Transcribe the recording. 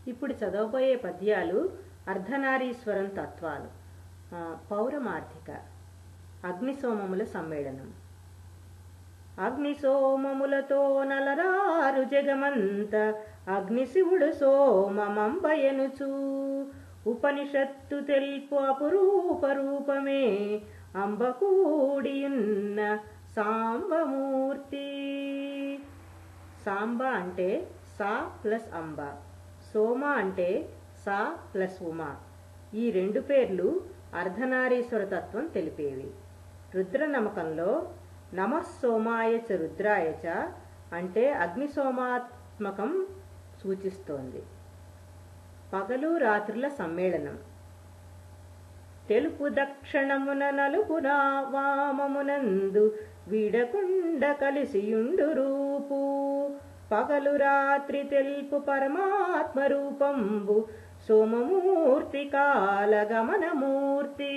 ఇప్పుడు చదవబోయే పద్యాలు అర్ధనారీశ్వరం తత్వాలు. పౌరమార్థిక. అగ్నిసోమముల సమ్మేళనం. అగ్నిసోమములతో నలరారు జగమంత అగ్నిశివుడు సోమమంబయనుచు ఉపనిషత్తు తెల్పు అపురూప రూపమే అంబకూడియున్న సాంబమూర్తి. సాంబ అంటే సా ప్లస్ అంబ, సోమ అంటే సా ప్లస్ ఉమ. ఈ రెండు పేర్లు అర్ధనారీశ్వర తత్వం తెలిపేవి. రుద్ర నమకంలో నమః సోమాయ చ రుద్రాయ చ అంటే అగ్నిసోమాత్మకం సూచిస్తోంది. పగలు రాత్రుల సమ్మేళనం. తెలుపు దక్షిణమున నలుపున వామమునందు విడకుండ కలిసియుండు రూపు పగలు రాత్రి తెల్పు పరమాత్మ రూపంబు సోమమూర్తి కాలగమనమూర్తి.